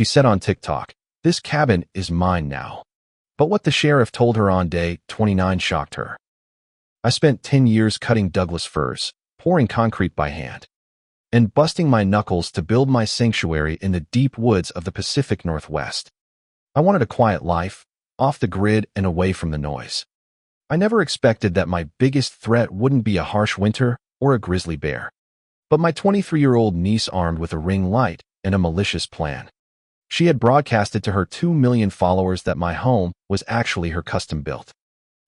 She said on TikTok, "This cabin is mine now." But what the sheriff told her on day 29 shocked her. "I spent 10 years cutting Douglas firs, pouring concrete by hand, and busting my knuckles to build my sanctuary in the deep woods of the Pacific Northwest. I wanted a quiet life, off the grid and away from the noise. I never expected that my biggest threat wouldn't be a harsh winter or a grizzly bear, but my 23-year-old niece armed with a ring light and a malicious plan." She had broadcasted to her 2 million followers that my home was actually her custom-built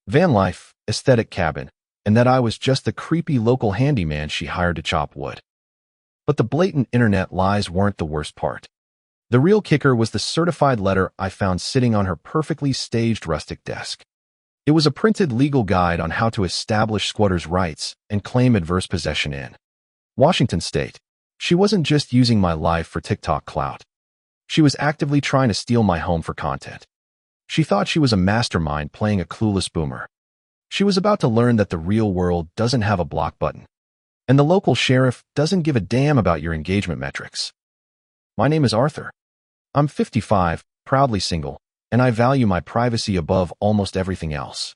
van life, aesthetic cabin, and that I was just the creepy local handyman she hired to chop wood. But the blatant internet lies weren't the worst part. The real kicker was the certified letter I found sitting on her perfectly staged rustic desk. It was a printed legal guide on how to establish squatters' rights and claim adverse possession in Washington state. She wasn't just using my life for TikTok clout. She was actively trying to steal my home for content. She thought she was a mastermind playing a clueless boomer. She was about to learn that the real world doesn't have a block button, and the local sheriff doesn't give a damn about your engagement metrics. My name is Arthur. I'm 55, proudly single, and I value my privacy above almost everything else.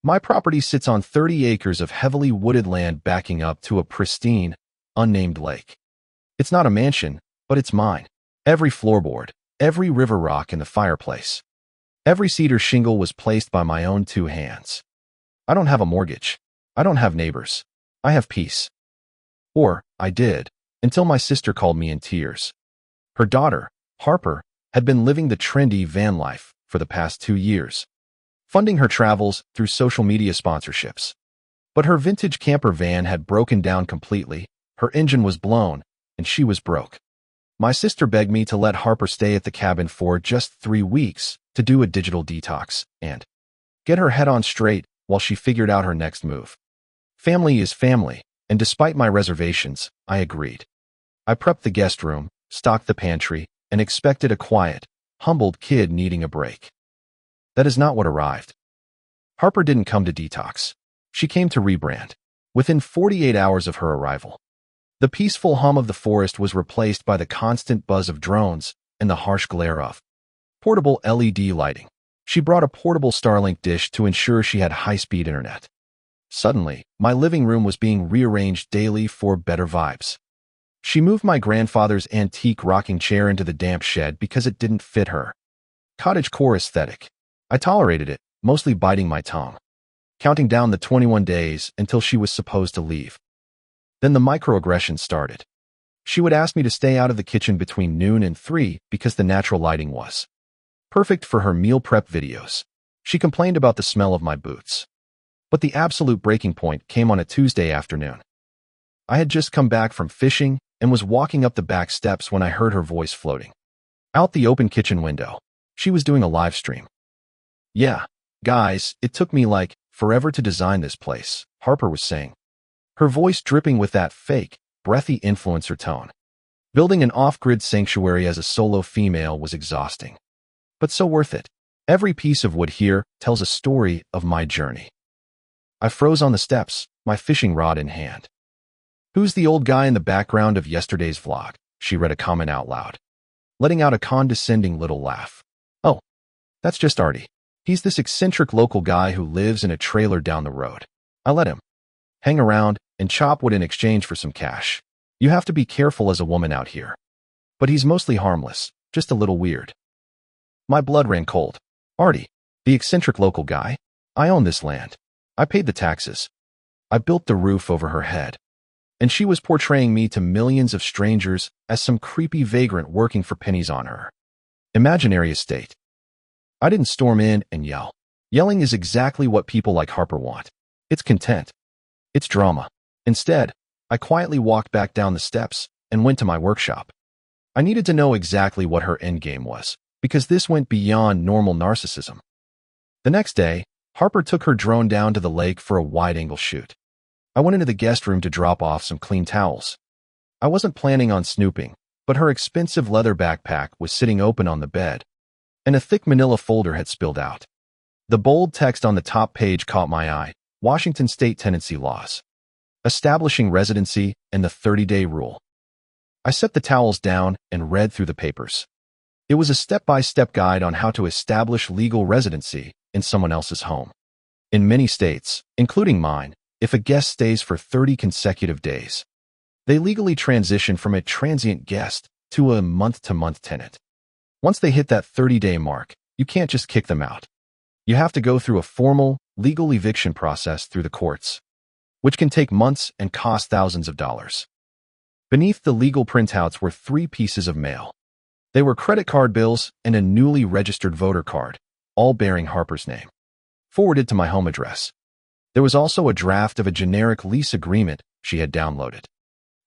My property sits on 30 acres of heavily wooded land backing up to a pristine, unnamed lake. It's not a mansion, but it's mine. Every floorboard, every river rock in the fireplace, every cedar shingle was placed by my own 2 hands. I don't have a mortgage. I don't have neighbors. I have peace. Or, I did, until my sister called me in tears. Her daughter, Harper, had been living the trendy van life for the past 2 years, funding her travels through social media sponsorships. But her vintage camper van had broken down completely, her engine was blown, and she was broke. My sister begged me to let Harper stay at the cabin for just 3 weeks to do a digital detox and get her head on straight while she figured out her next move. Family is family, and despite my reservations, I agreed. I prepped the guest room, stocked the pantry, and expected a quiet, humbled kid needing a break. That is not what arrived. Harper didn't come to detox. She came to rebrand. Within 48 hours of her arrival, the peaceful hum of the forest was replaced by the constant buzz of drones and the harsh glare of portable LED lighting. She brought a portable Starlink dish to ensure she had high-speed internet. Suddenly, my living room was being rearranged daily for better vibes. She moved my grandfather's antique rocking chair into the damp shed because it didn't fit her cottagecore aesthetic. I tolerated it, mostly biting my tongue, counting down the 21 days until she was supposed to leave. Then the microaggressions started. She would ask me to stay out of the kitchen between noon and 3 because the natural lighting was perfect for her meal prep videos. She complained about the smell of my boots. But the absolute breaking point came on a Tuesday afternoon. I had just come back from fishing and was walking up the back steps when I heard her voice floating out the open kitchen window. She was doing a live stream. "Yeah, guys, it took me like forever to design this place," Harper was saying, her voice dripping with that fake, breathy influencer tone. Building an off-grid sanctuary as a solo female was exhausting, but so worth it. Every piece of wood here tells a story of my journey. I froze on the steps, my fishing rod in hand. "Who's the old guy in the background of yesterday's vlog?" She read a comment out loud, letting out a condescending little laugh. "Oh, that's just Artie. He's this eccentric local guy who lives in a trailer down the road. I let him hang around and chop wood in exchange for some cash. You have to be careful as a woman out here. But he's mostly harmless, just a little weird." My blood ran cold. Artie, the eccentric local guy? I own this land. I paid the taxes. I built the roof over her head. And she was portraying me to millions of strangers as some creepy vagrant working for pennies on her imaginary estate. I didn't storm in and yell. Yelling is exactly what people like Harper want. It's content. It's drama. Instead, I quietly walked back down the steps and went to my workshop. I needed to know exactly what her endgame was, because this went beyond normal narcissism. The next day, Harper took her drone down to the lake for a wide-angle shoot. I went into the guest room to drop off some clean towels. I wasn't planning on snooping, but her expensive leather backpack was sitting open on the bed, and a thick manila folder had spilled out. The bold text on the top page caught my eye: Washington State Tenancy Laws, Establishing Residency, and the 30-Day Rule. I set the towels down and read through the papers. It was a step-by-step guide on how to establish legal residency in someone else's home. In many states, including mine, if a guest stays for 30 consecutive days, they legally transition from a transient guest to a month-to-month tenant. Once they hit that 30-day mark, you can't just kick them out. You have to go through a formal, legal eviction process through the courts, which can take months and cost thousands of dollars. Beneath the legal printouts were 3 pieces of mail. They were credit card bills and a newly registered voter card, all bearing Harper's name, forwarded to my home address. There was also a draft of a generic lease agreement she had downloaded,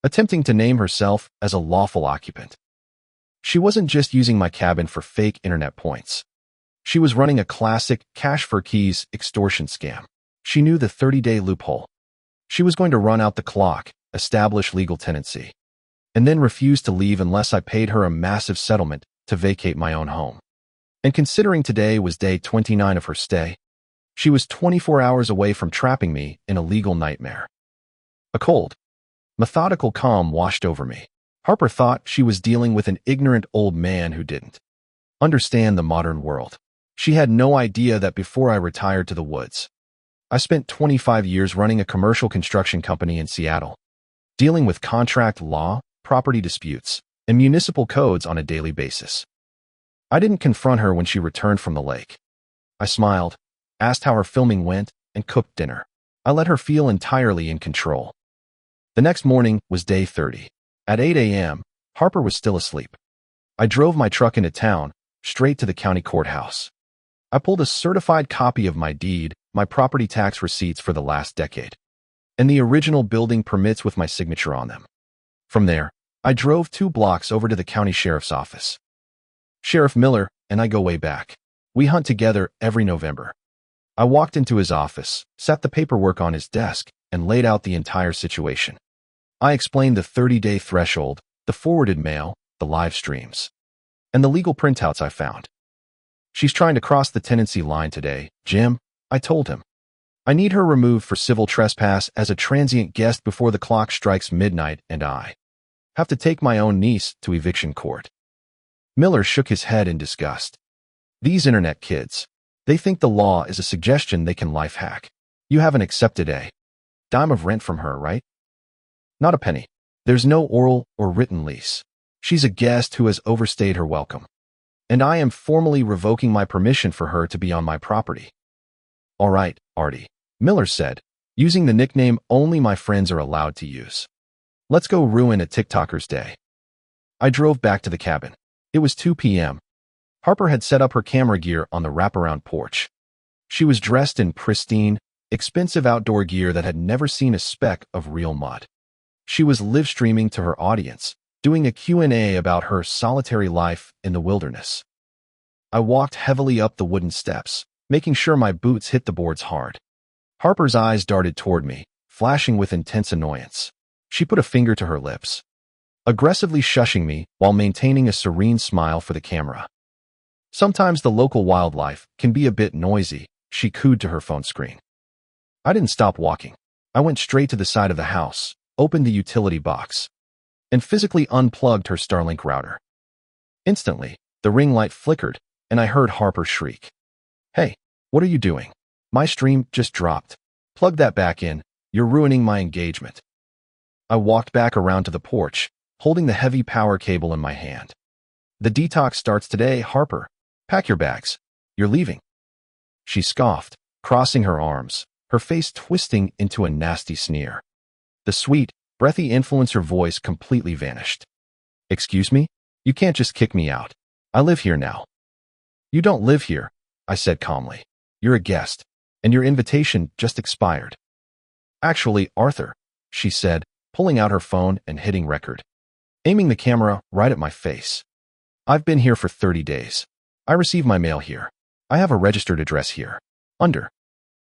attempting to name herself as a lawful occupant. She wasn't just using my cabin for fake internet points. She was running a classic cash-for-keys extortion scam. She knew the 30-day loophole. She was going to run out the clock, establish legal tenancy, and then refuse to leave unless I paid her a massive settlement to vacate my own home. And considering today was day 29 of her stay, she was 24 hours away from trapping me in a legal nightmare. A cold, methodical calm washed over me. Harper thought she was dealing with an ignorant old man who didn't understand the modern world. She had no idea that before I retired to the woods, I spent 25 years running a commercial construction company in Seattle, dealing with contract law, property disputes, and municipal codes on a daily basis. I didn't confront her when she returned from the lake. I smiled, asked how her filming went, and cooked dinner. I let her feel entirely in control. The next morning was day 30. At 8 a.m., Harper was still asleep. I drove my truck into town, straight to the county courthouse. I pulled a certified copy of my deed, my property tax receipts for the last decade, and the original building permits with my signature on them. From there, I drove 2 blocks over to the county sheriff's office. Sheriff Miller and I go way back. We hunt together every November. I walked into his office, sat the paperwork on his desk, and laid out the entire situation. I explained the 30-day threshold, the forwarded mail, the live streams, and the legal printouts I found. She's trying to cross the tenancy line today, Jim, I told him. I need her removed for civil trespass as a transient guest before the clock strikes midnight, and I have to take my own niece to eviction court. Miller shook his head in disgust. These internet kids, they think the law is a suggestion they can life hack. You haven't accepted a dime of rent from her, right? Not a penny. There's no oral or written lease. She's a guest who has overstayed her welcome, and I am formally revoking my permission for her to be on my property. All right, Artie, Miller said, using the nickname only my friends are allowed to use. Let's go ruin a TikToker's day. I drove back to the cabin. It was 2 p.m. Harper had set up her camera gear on the wraparound porch. She was dressed in pristine, expensive outdoor gear that had never seen a speck of real mud. She was live streaming to her audience, doing a Q&A about her solitary life in the wilderness. I walked heavily up the wooden steps, making sure my boots hit the boards hard. Harper's eyes darted toward me, flashing with intense annoyance. She put a finger to her lips, aggressively shushing me while maintaining a serene smile for the camera. Sometimes the local wildlife can be a bit noisy, she cooed to her phone screen. I didn't stop walking. I went straight to the side of the house, opened the utility box, and physically unplugged her Starlink router. Instantly, the ring light flickered, and I heard Harper shriek. Hey, what are you doing? My stream just dropped. Plug that back in. You're ruining my engagement. I walked back around to the porch, holding the heavy power cable in my hand. The detox starts today, Harper. Pack your bags. You're leaving. She scoffed, crossing her arms, her face twisting into a nasty sneer. The sweet, breathy influencer voice completely vanished. Excuse me? You can't just kick me out. I live here now. You don't live here, I said calmly. You're a guest, and your invitation just expired. Actually, Arthur, she said, pulling out her phone and hitting record, aiming the camera right at my face. I've been here for 30 days. I receive my mail here. I have a registered address here. Under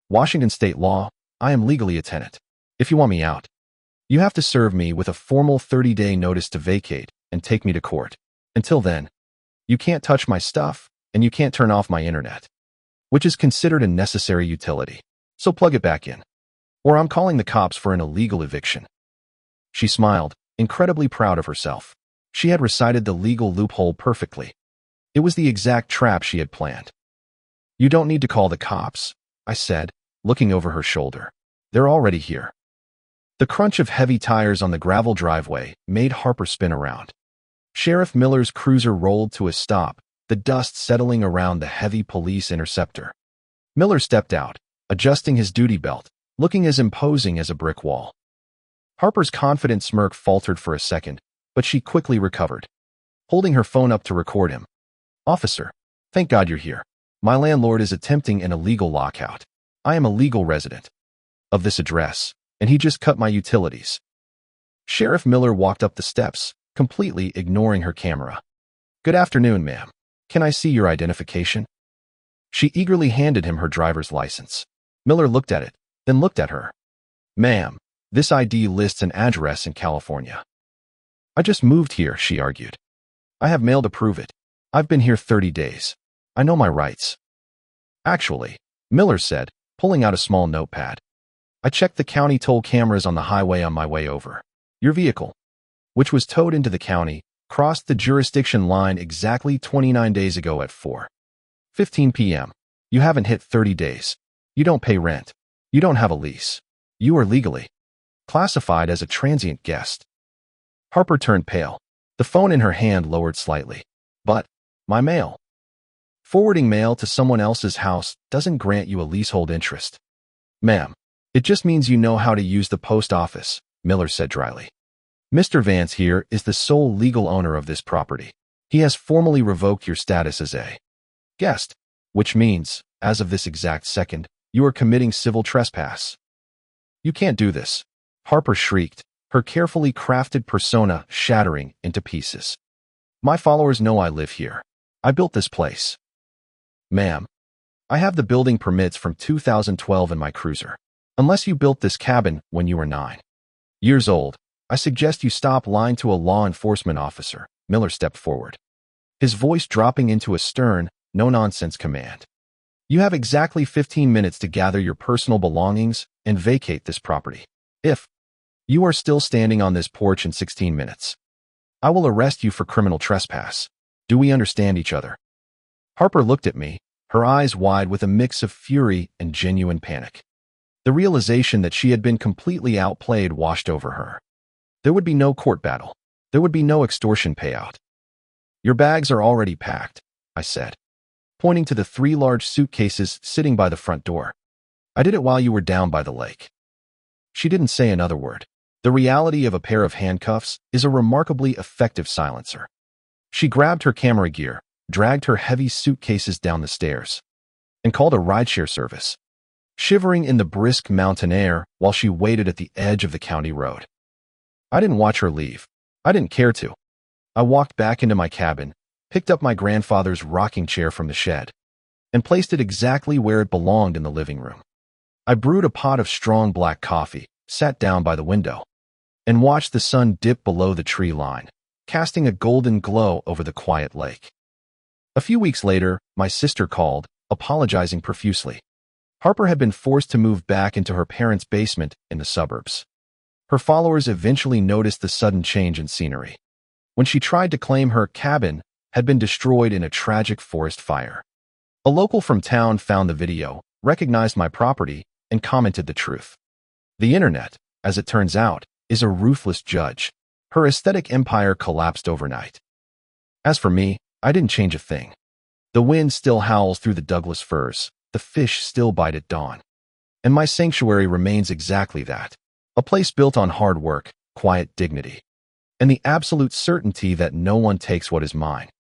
Washington state law, I am legally a tenant. If you want me out, you have to serve me with a formal 30-day notice to vacate and take me to court. Until then, you can't touch my stuff, and you can't turn off my internet, which is considered a necessary utility. So plug it back in, or I'm calling the cops for an illegal eviction. She smiled, incredibly proud of herself. She had recited the legal loophole perfectly. It was the exact trap she had planned. "You don't need to call the cops," I said, looking over her shoulder. "They're already here." The crunch of heavy tires on the gravel driveway made Harper spin around. Sheriff Miller's cruiser rolled to a stop, the dust settling around the heavy police interceptor. Miller stepped out, adjusting his duty belt, looking as imposing as a brick wall. Harper's confident smirk faltered for a second, but she quickly recovered, holding her phone up to record him. "Officer, thank God you're here. My landlord is attempting an illegal lockout. I am a legal resident of this address, and he just cut my utilities." Sheriff Miller walked up the steps, completely ignoring her camera. "Good afternoon, ma'am. Can I see your identification?" She eagerly handed him her driver's license. Miller looked at it, then looked at her. "Ma'am, this ID lists an address in California." "I just moved here," she argued. "I have mail to prove it. I've been here 30 days. I know my rights." "Actually," Miller said, pulling out a small notepad, "I checked the county toll cameras on the highway on my way over. Your vehicle, which was towed into the county, crossed the jurisdiction line exactly 29 days ago at 4:15 p.m. You haven't hit 30 days. You don't pay rent. You don't have a lease. You are legally classified as a transient guest." Harper turned pale. The phone in her hand lowered slightly. "But my mail." "Forwarding mail to someone else's house doesn't grant you a leasehold interest, ma'am. It just means you know how to use the post office," Miller said dryly. "Mr. Vance here is the sole legal owner of this property. He has formally revoked your status as a guest, which means, as of this exact second, you are committing civil trespass." "You can't do this," Harper shrieked, her carefully crafted persona shattering into pieces. "My followers know I live here. I built this place." "Ma'am, I have the building permits from 2012 in my cruiser. Unless you built this cabin when you were 9 years old, I suggest you stop lying to a law enforcement officer." Miller stepped forward, his voice dropping into a stern, no-nonsense command. "You have exactly 15 minutes to gather your personal belongings and vacate this property. If you are still standing on this porch in 16 minutes, I will arrest you for criminal trespass. Do we understand each other?" Harper looked at me, her eyes wide with a mix of fury and genuine panic. The realization that she had been completely outplayed washed over her. There would be no court battle. There would be no extortion payout. "Your bags are already packed," I said, pointing to the 3 large suitcases sitting by the front door. "I did it while you were down by the lake." She didn't say another word. The reality of a pair of handcuffs is a remarkably effective silencer. She grabbed her camera gear, dragged her heavy suitcases down the stairs, and called a rideshare service, shivering in the brisk mountain air while she waited at the edge of the county road. I didn't watch her leave. I didn't care to. I walked back into my cabin, picked up my grandfather's rocking chair from the shed, and placed it exactly where it belonged in the living room. I brewed a pot of strong black coffee, sat down by the window, and watched the sun dip below the tree line, casting a golden glow over the quiet lake. A few weeks later, my sister called, apologizing profusely. Harper had been forced to move back into her parents' basement in the suburbs. Her followers eventually noticed the sudden change in scenery, when she tried to claim her cabin had been destroyed in a tragic forest fire. A local from town found the video, recognized my property, and commented the truth. The internet, as it turns out, is a ruthless judge. Her aesthetic empire collapsed overnight. As for me, I didn't change a thing. The wind still howls through the Douglas firs, the fish still bite at dawn. And my sanctuary remains exactly that. A place built on hard work, quiet dignity, and the absolute certainty that no one takes what is mine.